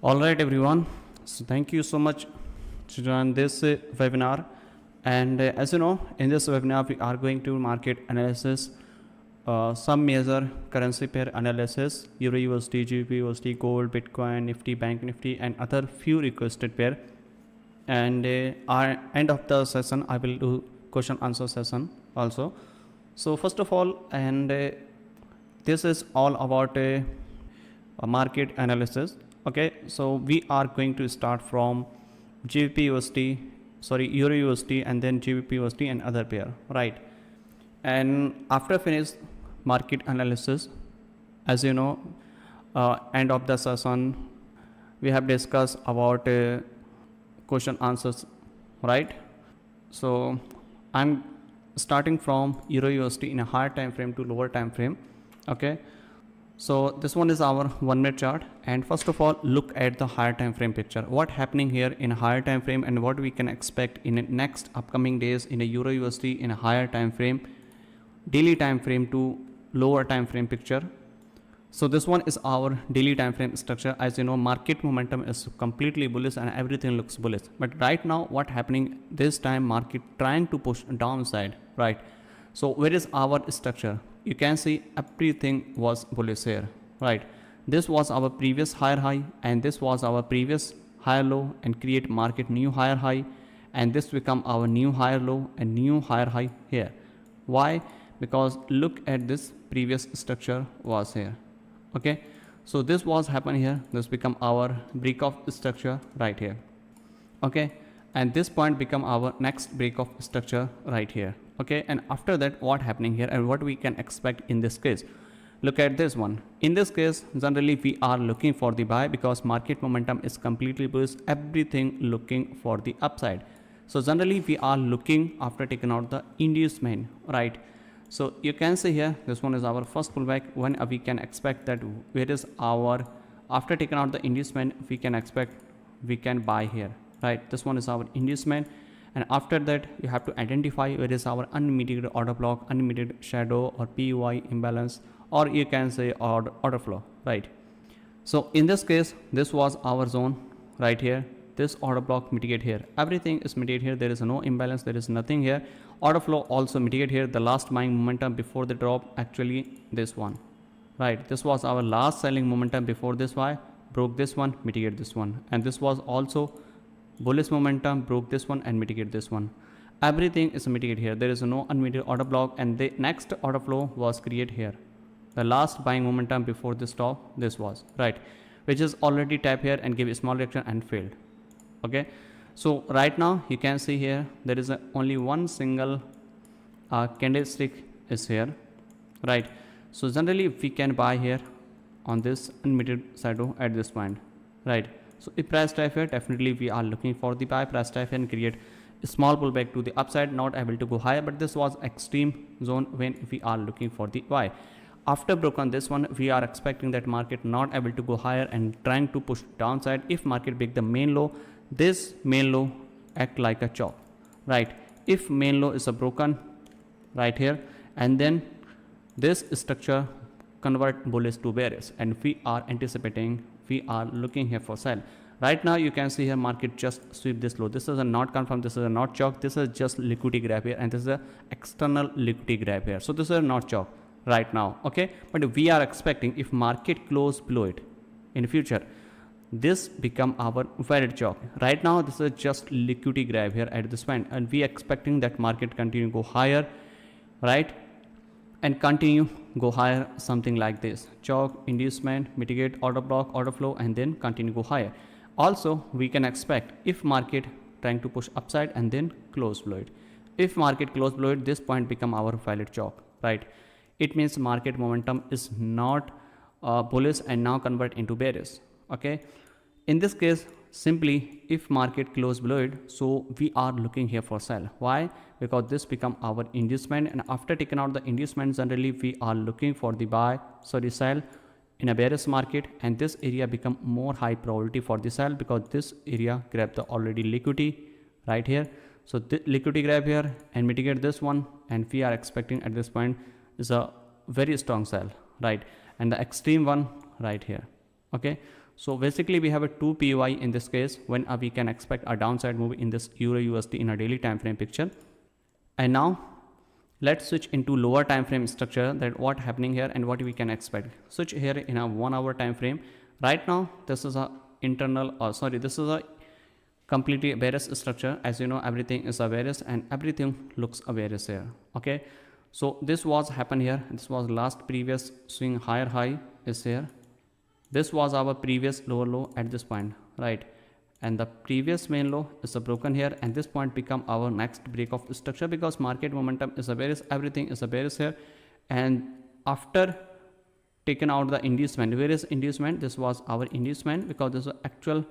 All right, everyone. So thank you so much to join this webinar. And as you know, in this webinar, we are going to market analysis, some major currency pair analysis, Euro USD, GBP USD, Gold, Bitcoin, Nifty, Bank Nifty, and other few requested pair. And our end of the session, I will do question answer session also. So first of all, and this is all about a market analysis. Okay, so we are going to start from Euro USD, and then GBP USD and other pair, right? And after finish market analysis, as you know, end of the session we have discussed about question answers, right? So I'm starting from Euro USD in a higher time frame to lower time frame. Okay, so this one is our 1 minute chart, and first of all look at the higher time frame picture. What happening here in a higher time frame and what we can expect in the next upcoming days in a Euro USD in a higher time frame, daily time frame to lower time frame picture. So this one is our daily time frame structure. As you know, market momentum is completely bullish and everything looks bullish, but right now what happening this time, market trying to push downside, right? So where is our structure? You can see everything was bullish here, right? This was our previous higher high, and this was our previous higher low, and create market new higher high, and this become our new higher low and new higher high here. Why? Because look at this previous structure was here. Okay, so this was happen here, this become our break of structure right here. Okay, and this point become our next break of structure right here. Okay, and after that what happening here and what we can expect in this case? Look at this one. In this case, generally we are looking for the buy because market momentum is completely bullish, everything looking for the upside. So generally we are looking after taking out the inducement, right? So you can see here, this one is our first pullback. When we can expect that, where is our, after taking out the inducement, we can expect we can buy here, right? This one is our inducement, and after that you have to identify where is our unmitigated order block, unmitigated shadow, or PUI imbalance, or you can say order flow, right? So in this case, this was our zone right here. This order block mitigate here, everything is mitigate here, there is no imbalance, there is nothing here. Order flow also mitigate here. The last buying momentum before the drop, actually this one, right? This was our last selling momentum before this buy, broke this one, mitigate this one, and this was also bullish momentum, broke this one and mitigate this one. Everything is mitigate here, there is no unmitigated order block, and the next order flow was create here. The last buying momentum before this top, this was, right, which is already tapped here and give a small reaction and failed. Okay, so right now you can see here there is only one single candlestick is here, right? So generally we can buy here on this unmitigated shadow at this point, right? So if price type here, definitely we are looking for the buy. Price type and create a small pullback to the upside, not able to go higher, but this was extreme zone when we are looking for the buy. After broken this one, we are expecting that market not able to go higher and trying to push downside. If market break the main low, this main low act like a chalk, right? If main low is a broken right here, and then this structure convert bullish to bearish, and we are anticipating, we are looking here for sell. Right now you can see here market just sweep this low. This is a not confirmed, this is a not chalk, this is just liquidity grab here, and this is a external liquidity grab here. So this is a not chalk right now. Okay, but we are expecting if market close below it in future, this become our valid chalk. Right now this is just liquidity grab here at this point, and we expecting that market continue go higher, right, and continue go higher, something like this: chalk, inducement, mitigate, order block, order flow, and then continue go higher. Also we can expect if market trying to push upside and then close below it. If market close below it, this point become our valid chalk, right? It means market momentum is not bullish and now convert into bearish. Okay, in this case, simply if market close below it, so we are looking here for sell. Why? Because this become our inducement, and after taking out the inducement, generally we are looking for the sell in a bearish market, and this area become more high probability for the sell because this area grab the already liquidity right here. So the liquidity grab here and mitigate this one, and we are expecting at this point is a very strong sell, right? And the extreme one right here. Okay, So basically we have a 2 PY in this case when we can expect a downside move in this Euro USD in a daily time frame picture. And now let's switch into lower time frame structure, that what happening here and what we can expect. Switch here in a 1 hour time frame. Right now this is a internal, this is a completely bearish structure. As you know, everything is a bearish and everything looks a bearish here. Okay, so this was happened here. This was last previous swing higher high is here. This was our previous lower low at this point, right? And the previous main low is a broken here, and this point become our next break of structure because market momentum is a bearish, everything is a bearish here. And after taken out the inducement, where is inducement? This was our inducement because this is actual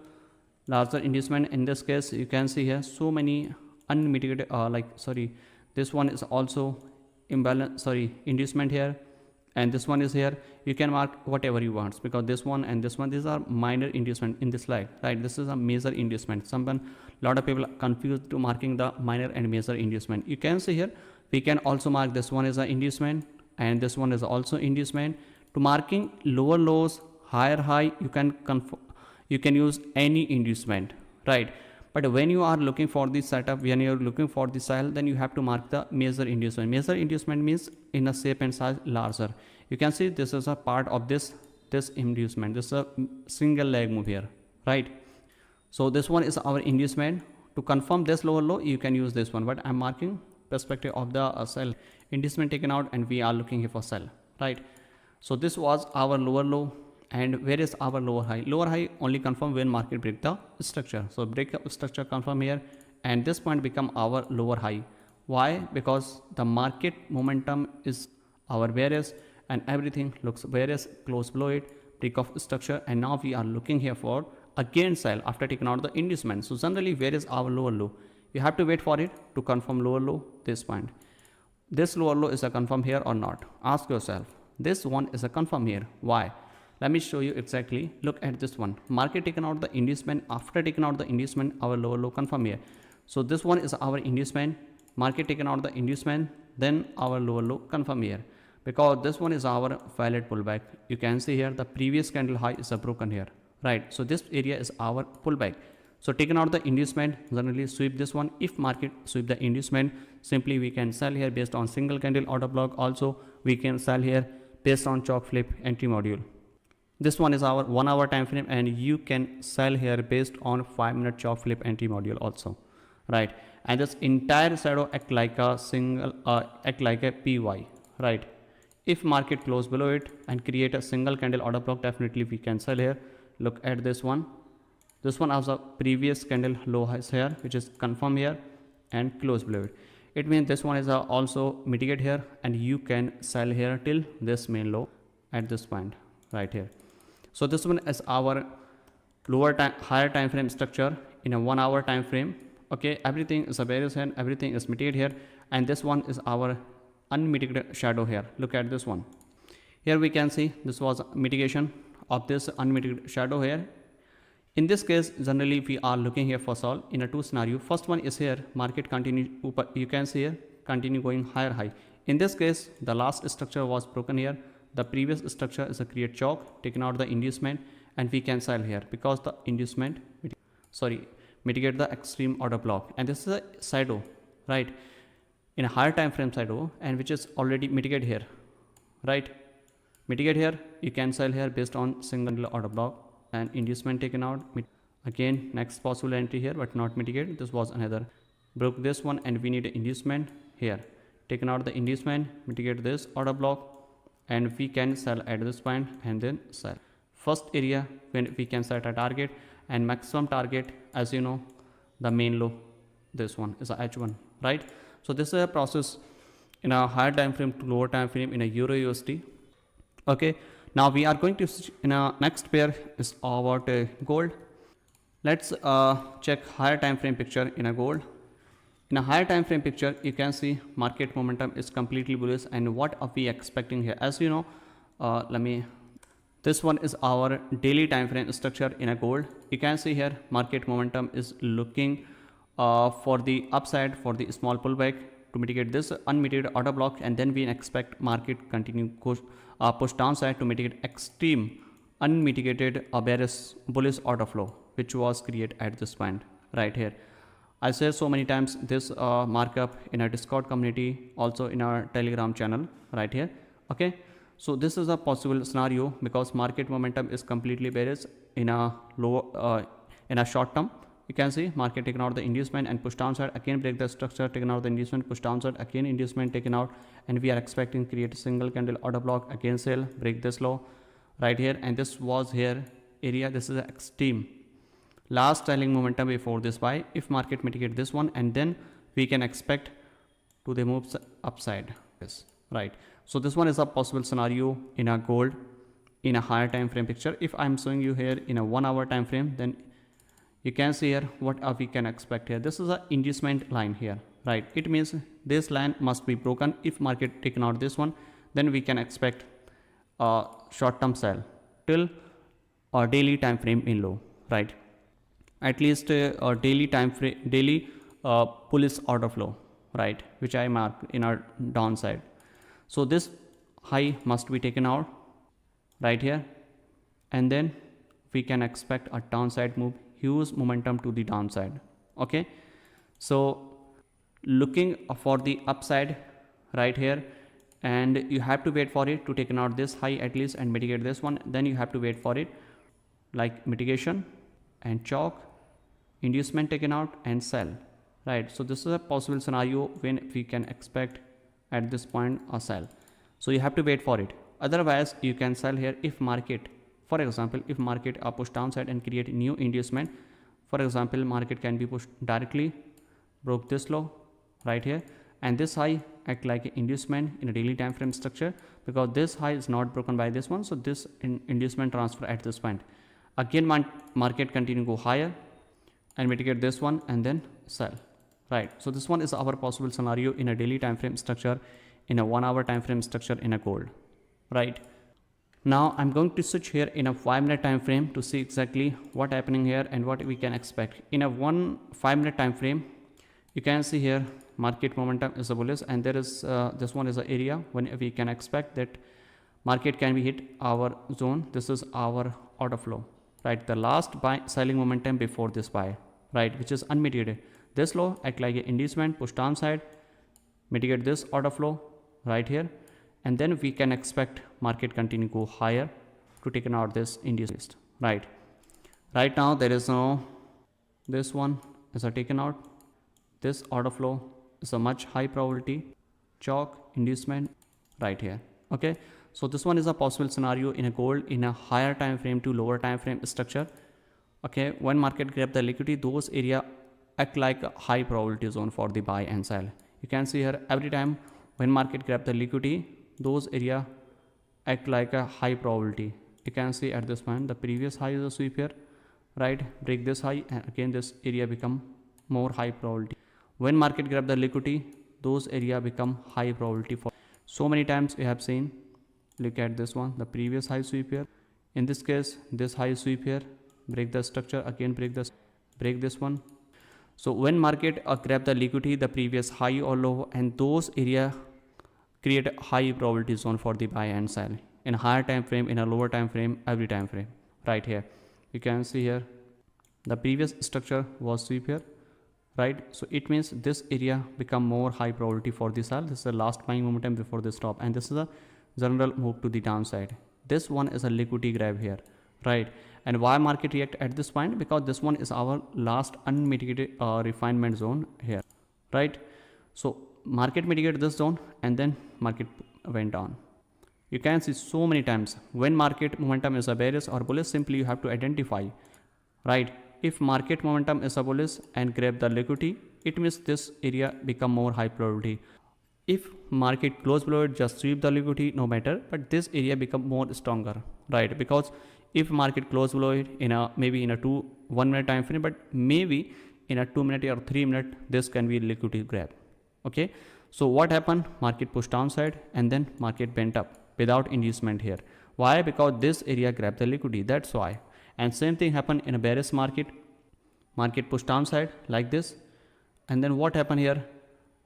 larger inducement. In this case you can see here so many unmitigated this one is also imbalance, inducement here, and this one is here. You can mark whatever you want because this one and this one, these are minor inducement in this slide, right? This is a major inducement. Lot of people are confused to marking the minor and major inducement. You can see here we can also mark this one is an inducement and this one is also inducement. To marking lower lows, higher high, you can use any inducement, right? But when you are looking for this setup, when you are looking for the sell, then you have to mark the major inducement. Major inducement means in a shape and size larger. You can see this is a part of this inducement. This is a single leg move here, right? So this one is our inducement. To confirm this lower low, you can use this one, but I'm marking perspective of the sell. Inducement taken out and we are looking here for sell, right? So this was our lower low. And where is our lower high? Lower high only confirm when market break the structure. So break the structure, confirm here, and this point become our lower high. Why? Because the market momentum is our bearish and everything looks bearish, close below it, break of structure, and now we are looking here for again sell after taking out the inducement. So generally where is our lower low? You have to wait for it to confirm lower low, this point. This lower low is a confirm here or not? Ask yourself. This one is a confirm here. Why? Let me show you exactly. Look at this one. Market taken out the inducement. After taking out the inducement, our lower low confirm here. So this one is our inducement. Market taken out the inducement, then our lower low confirm here. Because this one is our valid pullback. You can see here the previous candle high is a broken here, right? So this area is our pullback. So taken out the inducement, generally sweep this one. If market sweep the inducement, simply we can sell here based on single candle order block. Also we can sell here based on chop flip entry module. This one is our 1 hour time frame, and you can sell here based on 5-minute chop flip entry module also, right? And this entire shadow act like a PY, right? If market close below it and create a single candle order block, definitely we can sell here. Look at this one. This one has a previous candle low highs here, which is confirm here and close below it. It means this one is also mitigate here, and you can sell here till this main low at this point right here. So this one is our higher time frame structure in a 1 hour time frame. Okay, everything is a bearish hand, everything is mitigated here, and this one is our unmitigated shadow here. Look at this one. Here we can see this was mitigation of this unmitigated shadow here. In this case, generally we are looking here for sol in a two scenario. First one is here market continue, you can see here continue going higher high. In this case, the last structure was broken here. The previous structure is a create chalk, taken out the inducement, and we can sell here because the inducement mitigate the extreme order block, and this is a shadow, right, in a higher time frame shadow, and which is already mitigate here, right? Mitigate here, you can sell here based on single order block and inducement taken out. Again, next possible entry here, but not mitigate. This was another broke this one, and we need an inducement here, taken out the inducement, mitigate this order block, and we can sell at this point and then sell. First area when we can set a target, and maximum target, as you know, the main low, this one is a H1, right? So this is a process in a higher time frame to lower time frame in a Euro USD. Okay, now we are going to in a next pair is about gold. Let's check higher time frame picture in a gold. In a higher time frame picture, you can see market momentum is completely bullish, and what are we expecting here? As you know, this one is our daily time frame structure in a gold. You can see here market momentum is looking for the upside, for the small pullback to mitigate this unmitigated order block, and then we expect market continue push downside to mitigate extreme unmitigated bearish bullish order flow which was created at this point right here. I said so many times this markup in our Discord community, also in our Telegram channel right here. Okay, so this is a possible scenario because market momentum is completely bearish in a low in a short term. You can see market taken out the inducement and push downside, again break the structure, taken out the inducement, push downside, again inducement taken out, and we are expecting create a single candle order block, again sell, break this low right here, and this was here area. This is an extreme last trailing momentum before this buy. If market mitigate this one, and then we can expect to the moves upside. Yes, right. So this one is a possible scenario in a gold in a higher time frame picture. If I'm showing you here in a 1 hour time frame, then you can see here what we can expect here. This is a inducement line here, right? It means this line must be broken. If market taken out this one, then we can expect a short term sell till a daily time frame in low, right? At least a daily time frame, daily bullish order flow, right, which I mark in our downside. So this high must be taken out right here, and then we can expect a downside move, huge momentum to the downside. Okay, so looking for the upside right here, and you have to wait for it to taken out this high at least and mitigate this one. Then you have to wait for it like mitigation and chalk, inducement taken out, and sell, right? So this is a possible scenario when we can expect at this point a sell. So you have to wait for it, otherwise you can sell here. If market, for example, if market are pushed downside and create new inducement, for example, market can be pushed directly, broke this low right here, and this high act like an inducement in a daily time frame structure, because this high is not broken by this one. So this inducement transfer at this point, again market continue go higher and mitigate this one and then sell, right? So this one is our possible scenario in a daily time frame structure, in a 1 hour time frame structure in a gold, right? Now I'm going to switch here in a 5-minute time frame to see exactly what happening here and what we can expect. In a 5-minute time frame, you can see here market momentum is a bullish, and there is this one is an area when we can expect that market can be hit our zone. This is our order flow, right? The last buy selling momentum before this buy, right, which is unmitigated. This low act like an inducement, push downside, mitigate this order flow right here, and then we can expect market continue go higher to taken out this induced, right? Right now there is no, this one is a taken out, this order flow is a much high probability, chalk, inducement right here. Okay, so this one is a possible scenario in a gold in a higher time frame to lower time frame structure. Okay, when market grab the liquidity, those area act like a high probability zone for the buy and sell. You can see here every time when market grab the liquidity, those area act like a high probability. You can see at this point the previous high is a sweep here, right? Break this high, and again this area become more high probability. When market grab the liquidity, those area become high probability for so many times we have seen. Look at this one, the previous high sweep here. In this case, this high sweep here, break the structure, again break this one. So when market grab the liquidity, the previous high or low, and those area create a high probability zone for the buy and sell in a higher time frame, in a lower time frame, every time frame right here. You can see here the previous structure was sweep here, right? So it means this area become more high probability for the sell. This is the last buying momentum before this stop, and this is a general move to the downside. This one is a liquidity grab here, right? And why market react at this point? Because this one is our last unmitigated refinement zone here, right? So market mitigated this zone and then market went down. You can see so many times when market momentum is a bearish or bullish, simply you have to identify, right? If market momentum is a bullish and grab the liquidity, it means this area become more high probability. If market close below it, just sweep the liquidity, no matter, but this area become more stronger, right? Because if market close below it in a maybe in a 1 minute time frame, but maybe in a 2 minute or 3 minute, this can be liquidity grab. Okay, so what happened? Market pushed downside and then market bent up without inducement here. Why? Because this area grabbed the liquidity, that's why. And same thing happened in a bearish market. Market pushed downside like this, and then what happened here?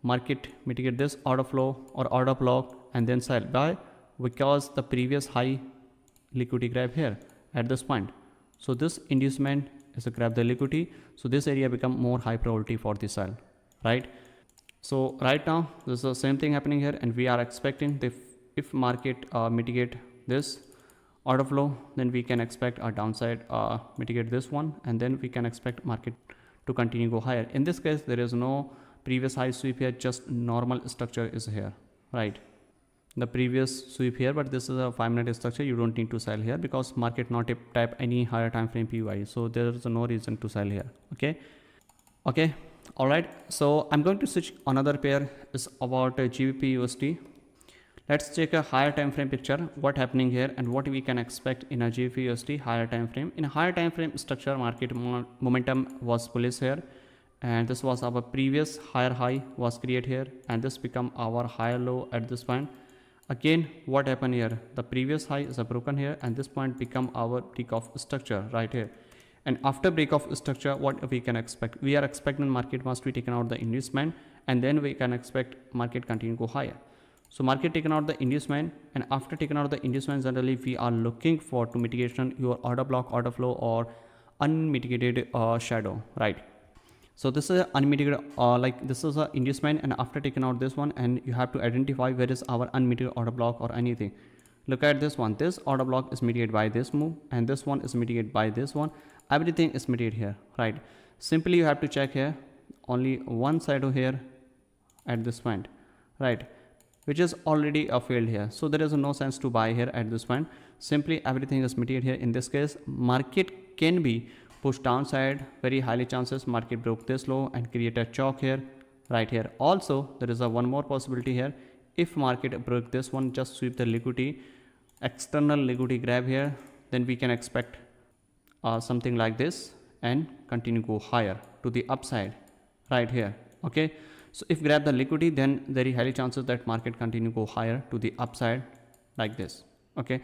Market mitigate this order flow or order block and then sell. Why? Because the previous high liquidity grab here, at this point. So this inducement is to grab the liquidity. So this area become more high probability for the sell, right? So right now this is the same thing happening here, and we are expecting if market mitigate this order flow, then we can expect our downside mitigate this one, and then we can expect market to continue go higher. In this case, there is no previous high sweep here, just normal structure is here, right? The previous sweep here, but this is a 5-minute structure. You don't need to sell here because market not tap any higher time frame PUI, so there is no reason to sell here. Okay, all right. So I'm going to switch another pair is about GBP USD. Let's take a higher time frame picture, what happening here and what we can expect in a GBP USD higher time frame. In a higher time frame structure, market momentum was bullish here, and this was our previous higher high was created here, and this become our higher low at this point. Again, what happened here? The previous high is broken here, and this point become our break of structure right here. And after break of structure, what we can expect? We are expecting market must be taken out the inducement, and then we can expect market continue to go higher. So market taken out the inducement, and after taking out the inducement, generally we are looking for to mitigation your order block, order flow, or unmitigated shadow, right? So this is unmitigated, like this is a inducement, and after taking out this one, and you have to identify where is our unmitigated order block or anything. Look at this one. This order block is mitigated by this move, and this one is mitigated by this one. Everything is mitigated here, right? Simply you have to check here only one side over here at this point, right? Which is already a failed here. So there is no sense to buy here at this point. Simply everything is mitigated here. In this case, market can be push downside, very highly chances market broke this low and create a chalk here, right here. Also, there is a one more possibility here. If market broke this one, just sweep the liquidity, external liquidity grab here, then we can expect something like this and continue go higher to the upside right here. Okay, so if grab the liquidity, then very highly chances that market continue go higher to the upside like this. Okay,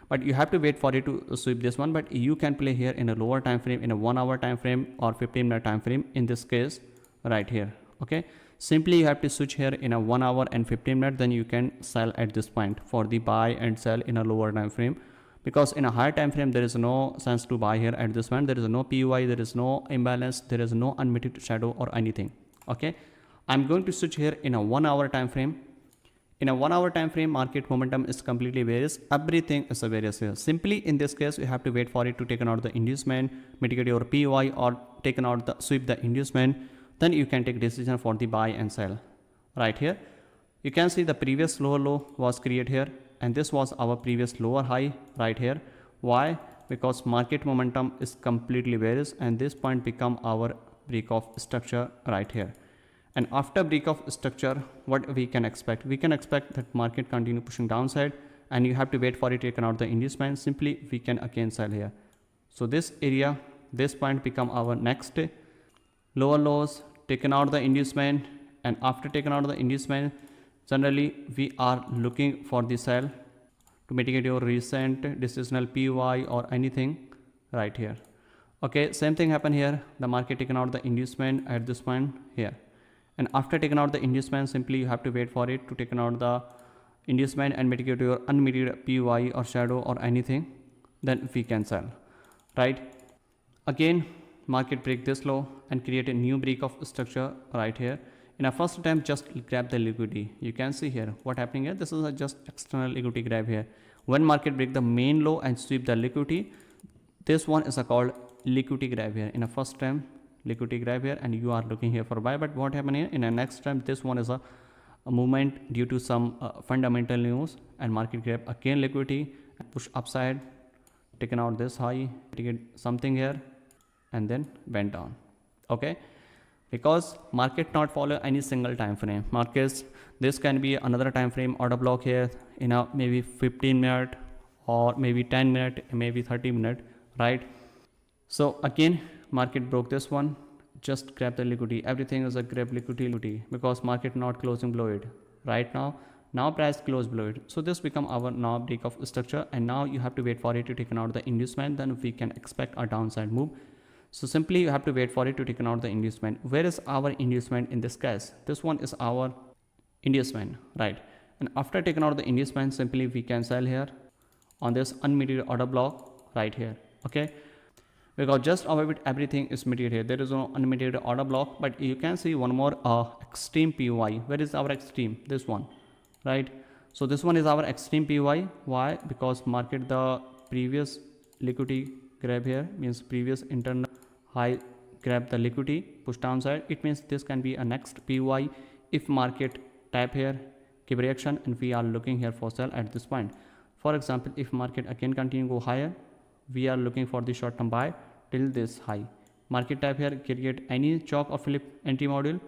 but you have to wait for it to sweep this one, but you can play here in a lower time frame, in a 1 hour time frame or 15-minute time frame, in this case right here. Okay, simply you have to switch here in a 1 hour and 15 minutes, then you can sell at this point for the buy and sell in a lower time frame, because in a higher time frame there is no sense to buy here at this point. There is no PUI, there is no imbalance, there is no unmitigated shadow or anything. Okay, I'm going to switch here in a 1 hour time frame. In a 1 hour time frame, market momentum is completely various. Everything is a various here. Simply in this case, you have to wait for it to take out the inducement, mitigate your PUI, or taken out the sweep the inducement. Then you can take decision for the buy and sell. Right here, you can see the previous lower low was created here, and this was our previous lower high right here. Why? Because market momentum is completely various, and this point become our break of structure right here. And after break of structure, what we can expect? We can expect that market continue pushing downside, and you have to wait for it to take out the inducement. Simply we can again sell here. So this area, this point become our next lower lows, taken out the inducement, and after taking out the inducement, generally we are looking for the sell to mitigate your recent decisional PUI or anything right here. Okay, same thing happen here. The market taken out the inducement at this point here. And after taking out the inducement, simply you have to wait for it to take out the inducement and mitigate your unmitigated PUI or shadow or anything, then we can sell, right? Again, market break this low and create a new break of structure right here. In a first attempt, just grab the liquidity. You can see here what happening here. This is a just external liquidity grab here. When market break the main low and sweep the liquidity, this one is a called liquidity grab here. In a first attempt, liquidity grab here, and you are looking here for buy. But what happened here in the next time, this one is a movement due to some fundamental news, and market grab again liquidity, push upside, taken out this high, get something here, and then went down. Okay, because market not follow any single time frame. Markets, this can be another time frame order block here in a maybe 15-minute or maybe 10-minute, maybe 30-minute, right? So again, market broke this one, just grab the liquidity. Everything is a grab liquidity because market not closing below it right now. Now price close below it. So this become our now break of structure, and now you have to wait for it to take out the inducement, then we can expect a downside move. So simply you have to wait for it to take out the inducement. Where is our inducement in this case? This one is our inducement, right? And after taking out the inducement, simply we can sell here on this unmitigated order block right here. Okay, because just above it everything is mitigated here. There is no unmitigated order block, but you can see one more extreme PY. Where is our extreme? This one, right? So this one is our extreme PY. Why? Because market the previous liquidity grab here, means previous internal high grab the liquidity, push downside. It means this can be a next PY if market tap here, give reaction, and we are looking here for sell at this point. For example, if market again continue go higher, we are looking for the short term buy till this high. Market type here, create any chalk or flip entry module,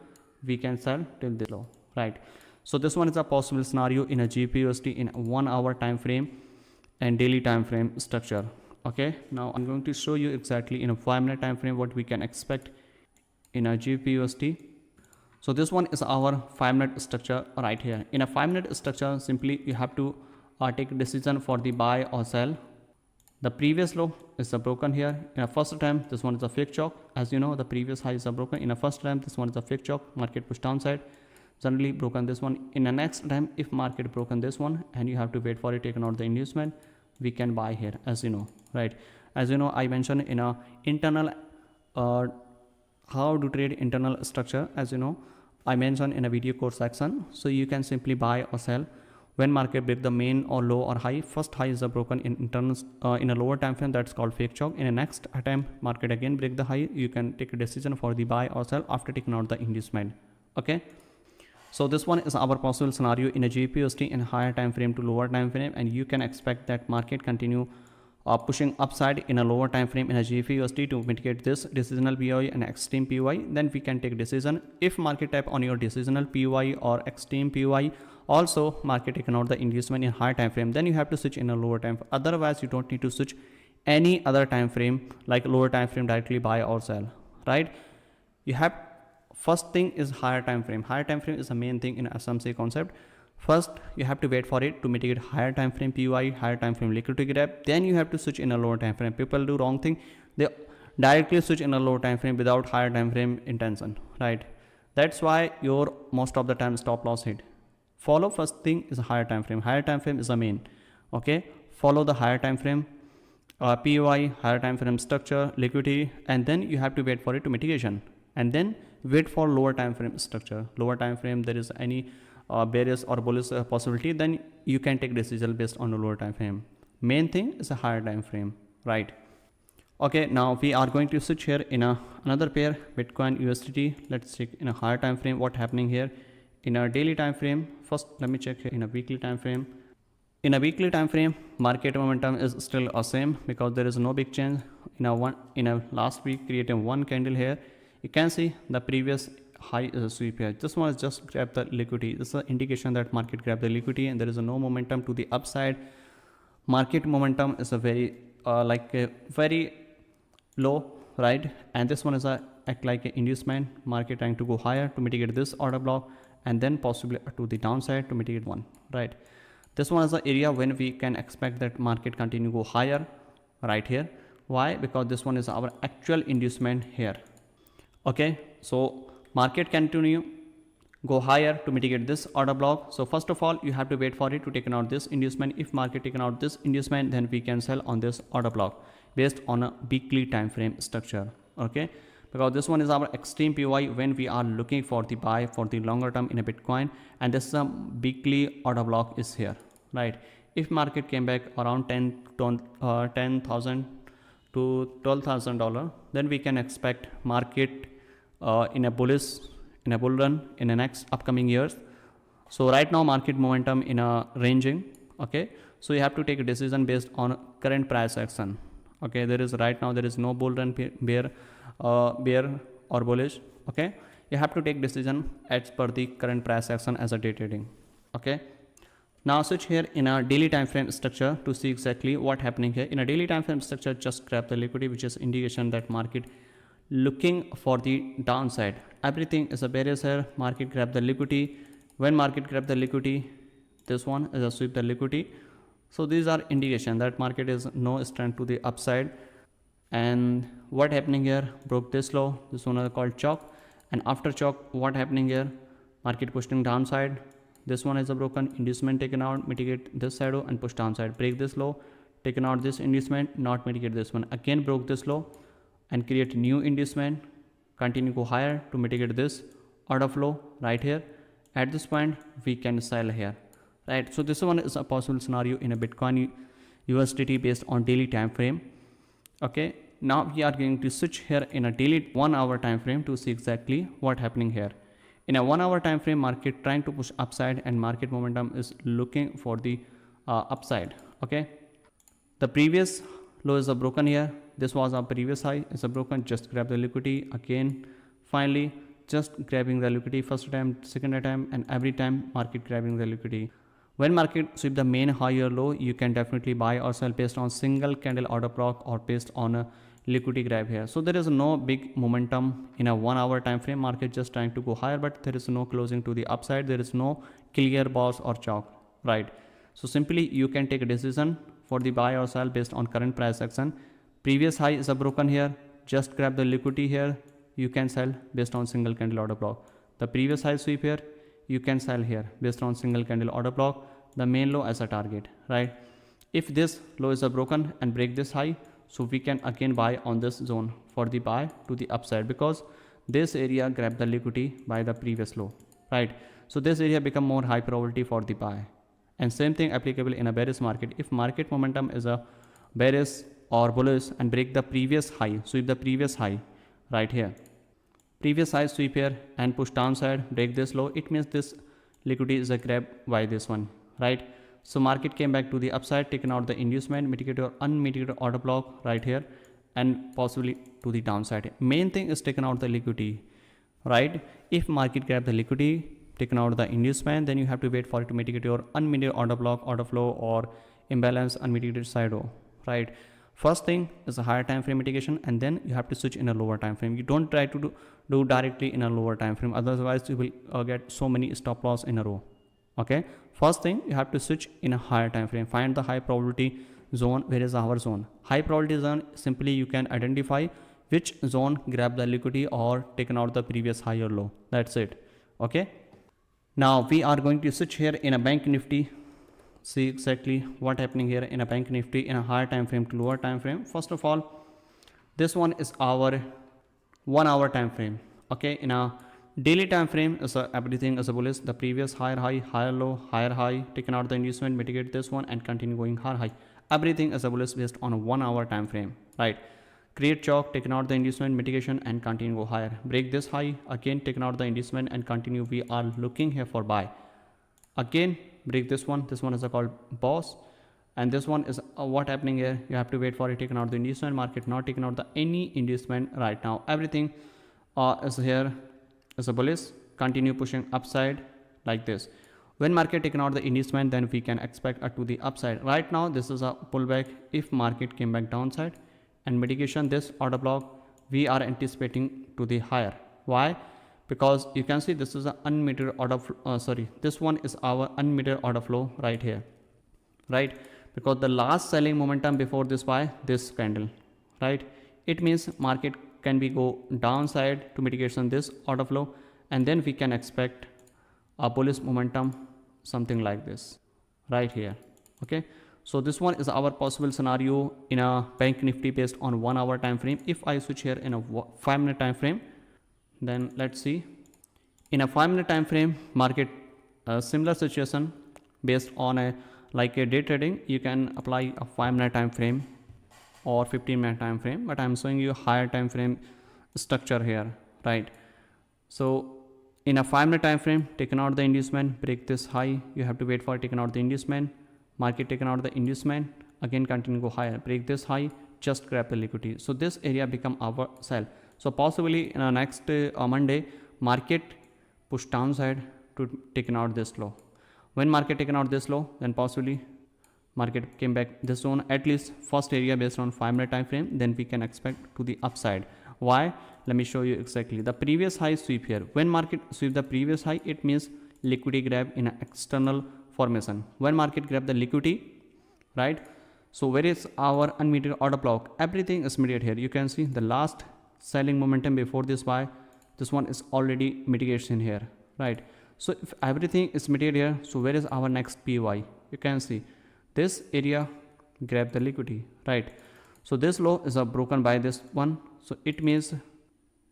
we can sell till this low, right? So this one is a possible scenario in a GBP/USD in 1 hour time frame and daily time frame structure. Okay, now I'm going to show you exactly in a 5-minute time frame what we can expect in a GBP/USD. So this one is our 5-minute structure right here. In a 5-minute structure, simply you have to take a decision for the buy or sell. The previous low is broken here. In a first attempt, this one is a fake chalk. As you know, the previous high is broken. In a first attempt, this one is a fake chalk. Market push downside. Generally broken this one. In the next attempt, if market broken this one and you have to wait for it, taken out the inducement, we can buy here, as you know, right? As you know, I mentioned in a internal how to trade internal structure. As you know, I mentioned in a video course section. So you can simply buy or sell when market break the main or low or high. First high is broken in internals in a lower time frame, that's called fake chalk. In the next attempt, market again break the high, you can take a decision for the buy or sell after taking out the inducement. Okay, so this one is our possible scenario in a GBP/USD in higher time frame to lower time frame, and you can expect that market continue pushing upside in a lower time frame in a GBP/USD to mitigate this decisional PY and extreme PY. Then we can take decision if market tap on your decisional PY or extreme PY. Also market taken out the inducement in higher time frame, then you have to switch in a lower time. Otherwise you don't need to switch any other time frame like lower time frame directly buy or sell, right? You have first thing is higher time frame. Higher time frame is the main thing in SMC concept. First you have to wait for it to mitigate higher time frame PY, higher time frame liquidity grab, then you have to switch in a lower time frame. People do wrong thing, they directly switch in a lower time frame without higher time frame intention, right? That's why your most of the time stop loss hit. Follow first thing is a higher time frame. Higher time frame is the main. Okay, follow the higher time frame PY, higher time frame structure, liquidity, and then you have to wait for it to mitigation, and then wait for lower time frame structure. Lower time frame there is any bearish or bullish possibility, then you can take decision based on the lower time frame. Main thing is a higher time frame, right? Okay, now we are going to switch here in another pair, Bitcoin USDT. Let's check in a higher time frame what happening here in a daily time frame. First let me check here in a weekly time frame. In a weekly time frame, market momentum is still the same because there is no big change. In a last week creating one candle here, you can see the previous high is a sweep here. This one is just grab the liquidity. This is an indication that market grab the liquidity and there is no momentum to the upside. Market momentum is a very very low, right? And this one is a act like an inducement, market trying to go higher to mitigate this order block, and then possibly to the downside to mitigate one, right? This one is the area when we can expect that market continue go higher right here. Why? Because this one is our actual inducement here. Okay, so market continue go higher to mitigate this order block. So first of all you have to wait for it to taken out this inducement. If market taken out this inducement, then we can sell on this order block based on a weekly time frame structure. Okay, because this one is our extreme PY when we are looking for the buy for the longer term in a Bitcoin, and this is a weekly order block is here, right? If market came back around 10,000 to $12,000, then we can expect market in a bull run in the next upcoming years. So right now market momentum in a ranging. Okay, so you have to take a decision based on current price action. Okay, there is right now there is no bull run, bear or bullish. Okay, you have to take decision as per the current price action as a day trading. Okay, now switch here in a daily time frame structure to see exactly what happening here. In a daily time frame structure, just grab the liquidity, which is indication that market looking for the downside. Everything is a bearish here. Market grab the liquidity. When market grab the liquidity, this one is a sweep the liquidity. So these are indication that market is no strength to the upside. And what happening here, broke this low, this one is called chalk, and after chalk what happening here, market pushing downside. This one is a broken inducement taken out, mitigate this shadow and push downside, break this low, taken out this inducement, not mitigate this one, again broke this low and create new inducement, continue go higher to mitigate this order flow right here. At this point we can sell here, right? So this one is a possible scenario in a Bitcoin USDT based on daily time frame. Okay, now we are going to switch here in a daily 1 hour time frame to see exactly what happening here. In a 1 hour time frame, market trying to push upside and market momentum is looking for the upside. Okay, the previous low is a broken here, this was our previous high, is a broken, just grab the liquidity again. Finally just grabbing the liquidity first attempt, second attempt, and every time market grabbing the liquidity. When market sweep the main high or low, you can definitely buy or sell based on single candle order block or based on a liquidity grab here. So there is no big momentum in a 1 hour time frame, market just trying to go higher, but there is no closing to the upside, there is no clear boss or chalk, right? So simply you can take a decision for the buy or sell based on current price action. Previous high is a broken here, just grab the liquidity here, you can sell based on single candle order block. The previous high sweep here, you can sell here based on single candle order block, the main low as a target, right? If this low is a broken and break this high, so we can again buy on this zone for the buy to the upside, because this area grab the liquidity by the previous low, right? So this area become more high probability for the buy. And same thing applicable in a bearish market. If market momentum is a bearish or bullish and break the previous high, sweep the previous high right here, previous high sweep here and push downside, break this low, it means this liquidity is a grab by this one, right? So market came back to the upside, taken out the inducement, mitigated or unmitigated order block right here, and possibly to the downside. Main thing is taken out the liquidity, right? If market grab the liquidity, taken out the inducement, then you have to wait for it to mitigate your unmitigated order block, order flow, or imbalance unmitigated side O, right? First thing is a higher time frame mitigation, and then you have to switch in a lower time frame. You don't try to do directly in a lower time frame, otherwise you will get so many stop loss in a row. Okay, first thing you have to switch in a higher time frame, find the high probability zone. Where is our zone? High probability zone, simply you can identify which zone grab the liquidity or taken out the previous high or low. That's it. Okay, now we are going to switch here in a bank nifty, see exactly what happening here in a bank nifty in a higher time frame to lower time frame. First of all, this one is our 1 hour time frame. Okay, in a daily time frame is everything is a bullish, the previous higher high, higher low, higher high, taken out the inducement, mitigate this one and continue going higher high, everything is a bullish based on a 1 hour time frame, right? Create chalk, taken out the inducement, mitigation and continue go higher, break this high, again taken out the inducement and continue. We are looking here for buy, again break this one is a called boss, and this one is what happening here, you have to wait for it, taken out the inducement, market not taken out the any inducement right now, everything is here is a bullish, continue pushing upside like this. When market taken out the inducement, then we can expect to the upside. Right now this is a pullback. If market came back downside and mitigation this order block, we are anticipating to the higher. Why? Because you can see this is an unmetered order this one is our unmetered order flow right here, right? Because the last selling momentum before this buy, this candle, right? It means market can be go downside to mitigation this order flow, and then we can expect a bullish momentum, something like this right here. Okay, so this one is our possible scenario in a bank nifty based on 1 hour time frame. If I switch here in a 5-minute time frame, then let's see in a 5-minute time frame, market similar situation based on a like a day trading, you can apply a 5-minute time frame or 15-minute time frame, but I'm showing you a higher time frame structure here, right? So in a 5-minute time frame, taken out the inducement, break this high, you have to wait for taken out the inducement, market taken out the inducement, again continue go higher, break this high, just grab the liquidity. So this area become our sell. So possibly in a next Monday, market push downside to taken out this low. When market taken out this low, then possibly market came back this zone, at least first area based on 5-minute time frame, then we can expect to the upside. Why? Let me show you exactly. The previous high sweep here, when market sweep the previous high, it means liquidity grab in an external formation. When market grab the liquidity, right? So where is our unmitigated order block? Everything is mitigated here. You can see the last selling momentum before this buy, this one is already mitigation here, right? So if everything is mitigated here, so where is our next PY? You can see this area grab the liquidity, right? So this low is broken by this one, so it means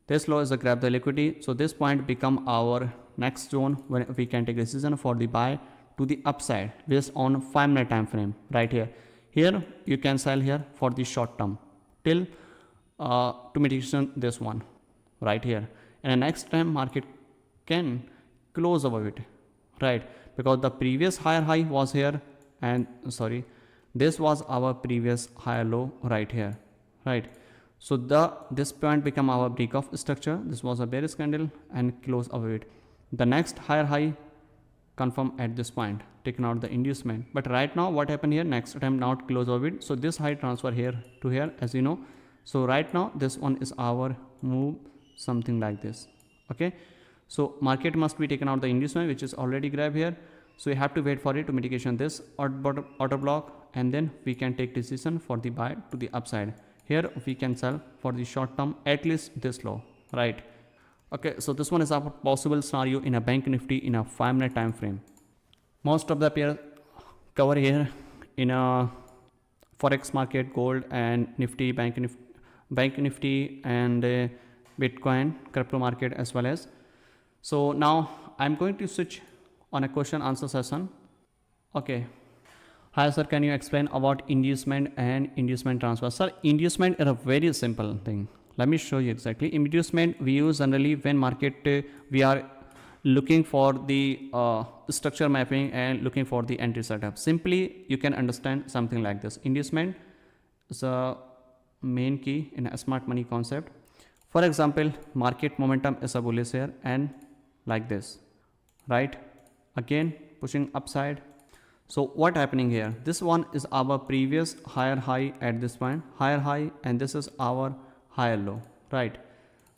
this low is a grab the liquidity. So this point become our next zone when we can take a decision for the buy to the upside based on 5-minute time frame right here. Here you can sell here for the short term till to mitigation this one right here, and the next time market can close above it, right? Because the previous higher high was here, and sorry, this was our previous higher low right here, right? So this point become our break of structure. This was a bearish candle and close above it. The next higher high confirm at this point, taking out the inducement. But right now what happened here, next time not close over it. So this high transfer here to here, as you know. So right now this one is our move, something like this. Okay, so market must be taken out the inducement, which is already grabbed here. So you have to wait for it to mitigation this order block, and then we can take decision for the buy to the upside. Here we can sell for the short term at least this low, right? Okay, so this one is our possible scenario in a bank nifty in a 5-minute time frame. Most of the pair cover here in a forex market, gold and nifty, bank nifty and Bitcoin crypto market as well as. So now I'm going to switch on a question answer session. Okay. Hi sir, can you explain about inducement and inducement transfer? Sir, inducement is a very simple thing. Let me show you exactly. Inducement we use generally when market we are looking for the structure mapping and looking for the entry setup. Simply you can understand something like this. Inducement is a main key in a smart money concept. For example, market momentum is a bullish here and like this, right? Again pushing upside. So what happening here? This one is our previous higher high at this point, higher high, and this is our higher low, right?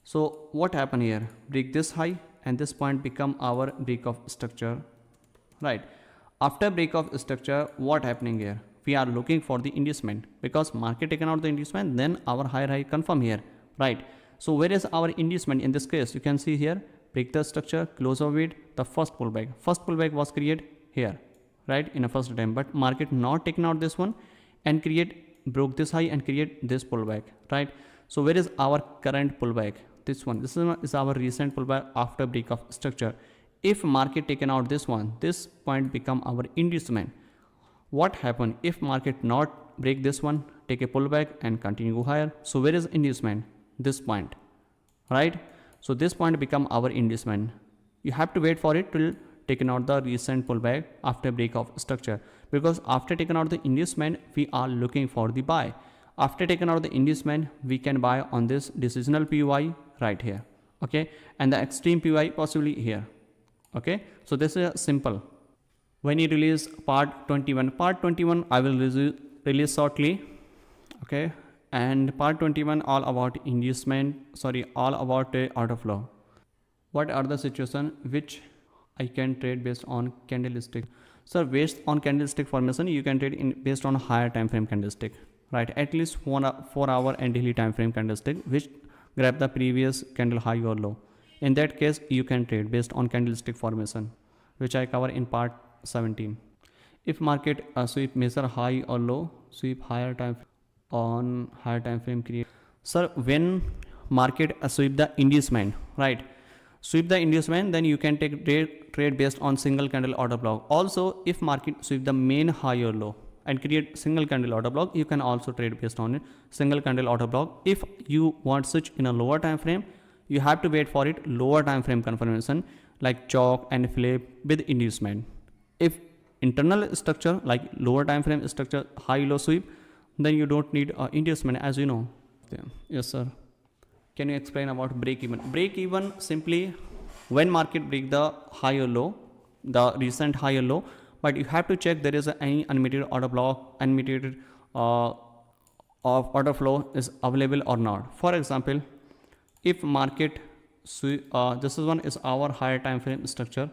So what happened here? Break this high and this point become our break of structure, right? After break of structure, what happening here? We are looking for the inducement because market taken out the inducement, then our higher high confirm here, right? So where is our inducement in this case? You can see here, break the structure, close over it, the first pullback. First pullback was created here, right, in a first attempt, but market not taking out this one and broke this high and create this pullback, right? So where is our current pullback? This one. This is our recent pullback after break of structure. If market taken out this one, this point become our inducement. What happened if market not break this one, take a pullback and continue go higher? So where is inducement? This point, right? So this point become our inducement. You have to wait for it till taken out the recent pullback after break of structure, because after taking out the inducement we are looking for the buy. After taking out the inducement we can buy on this decisional PY right here, okay, and the extreme PY possibly here, okay. So this is simple. When you release part 21 I will release shortly, okay, and part 21 all about inducement, all about order flow. What are the situation which I can trade based on candlestick? So based on candlestick formation you can trade based on higher time frame candlestick, right? At least 4 hour and daily time frame candlestick which grab the previous candle high or low. In that case you can trade based on candlestick formation, which I cover in part 17. If market sweep measure high or low, sweep higher time on higher time frame create. Sir, when market sweep the inducement, right, sweep the inducement, then you can take trade based on single candle order block. Also if market sweep the main high or low and create single candle order block, you can also trade based on it single candle order block. If you want switch in a lower time frame, you have to wait for it lower time frame confirmation like chalk and flip with inducement. If internal structure like lower time frame structure high low sweep, then you don't need inducement, as you know. Yes sir. Can you explain about break even? Break even simply when market break the high or low, the recent high or low, but you have to check there is any unmitigated order block, unmitigated of order flow is available or not. For example, if market this is one is our higher time frame structure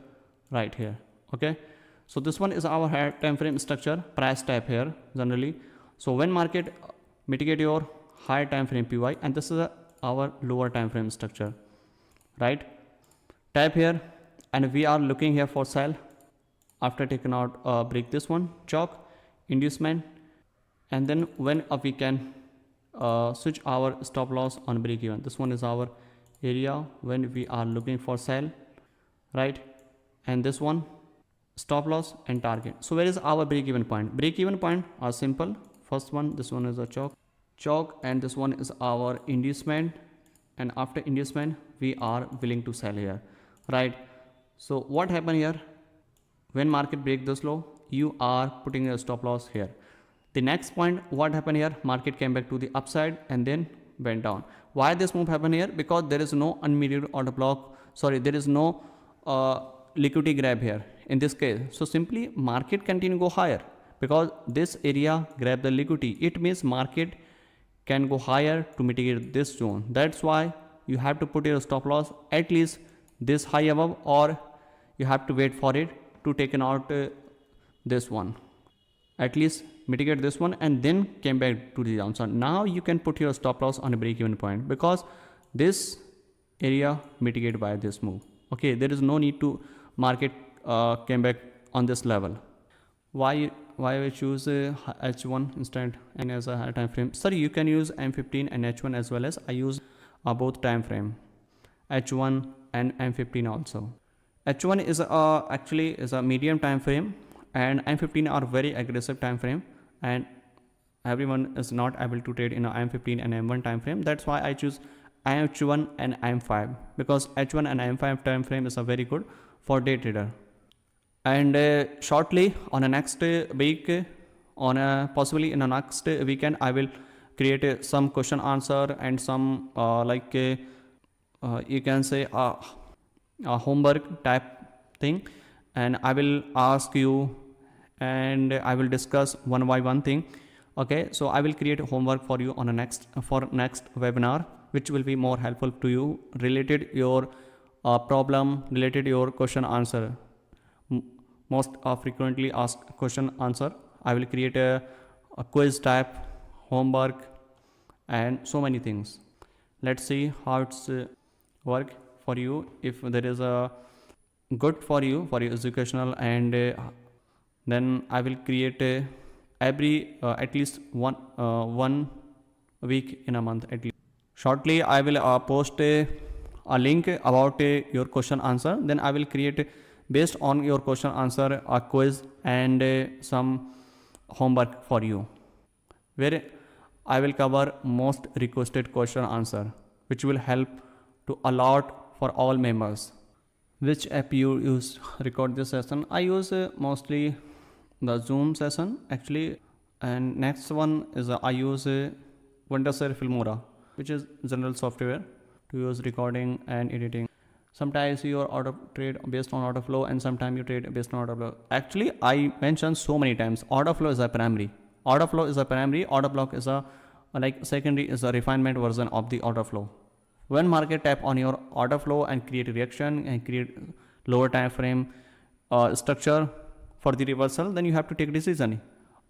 right here, okay. So this one is our higher time frame structure, price type here generally. So when market mitigate your higher time frame PY, and this is our lower time frame structure, right, type here, and we are looking here for sell after taking out break this one, chalk, inducement, and then when we can switch our stop loss on break even. This one is our area when we are looking for sell, right? And this one stop loss and target. So where is our break even point? Break even point are simple. First one, this one is a chalk, and this one is our inducement, and after inducement we are willing to sell here, right? So what happened here? When market break this low, you are putting a stop loss here. The next point, what happened here? Market came back to the upside and then went down. Why this move happened here? Because there is no unmediated order block, there is no liquidity grab here in this case. So simply market continue go higher because this area grab the liquidity. It means market can go higher to mitigate this zone. That's why you have to put your stop loss at least this high above, or you have to wait for it to take out this one, at least mitigate this one and then came back to the downside. Now you can put your stop loss on a break even point because this area mitigated by this move. Okay, there is no need to market came back on this level. Why I choose H1 instead and as a higher time frame? Sorry, you can use M15 and H1 as well as I use both time frame, H1 and M15 also. H1 is actually is a medium time frame, and M15 are very aggressive time frame, and everyone is not able to trade in a M15 and M1 time frame. That's why I choose H1 and M5, because H1 and M5 time frame is a very good for day trader. And shortly on the next week, possibly in the next weekend, I will create some question answer and some you can say a homework type thing, and I will ask you and I will discuss one by one thing. Okay, so I will create a homework for you on a next webinar, which will be more helpful to you, related your problem, related your question answer, most frequently asked question answer. I will create a quiz type homework and so many things. Let's see how it's work for you. If there is a good for you for your educational, and then I will create every at least one week in a month at least. Shortly I will post a link about your question answer. Then I will create based on your question answer a quiz and some homework for you, where I will cover most requested question answer, which will help to a lot for all members. Which app you use record this session? I use mostly the Zoom session actually, and next one is I use Wondershare Filmora, which is general software to use recording and editing. Sometimes you order trade based on order flow, and sometimes you trade based on order flow. Actually, I mentioned so many times, order flow is a primary. Order flow is a primary. Order block is a secondary, is a refinement version of the order flow. When market tap on your order flow and create a reaction and create lower time frame structure for the reversal, then you have to take decision.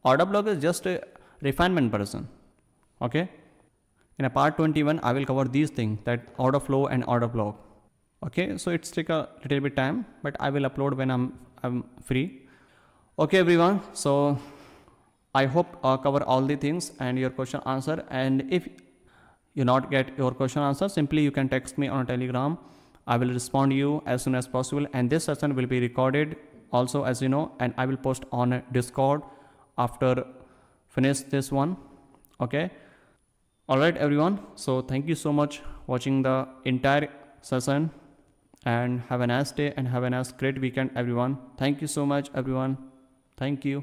Order block is just a refinement version. Okay. In a part 21, I will cover these things, that order flow and order block. Okay, so it's take a little bit time, but I will upload when I'm free. Okay, everyone. So I hope cover all the things and your question answer. And if you not get your question answer, simply you can text me on a Telegram. I will respond to you as soon as possible. And this session will be recorded also, as you know, and I will post on a Discord after finish this one. Okay. All right, everyone. So thank you so much watching the entire session, and have a nice day and have a nice great weekend, everyone. Thank you so much, everyone. Thank you.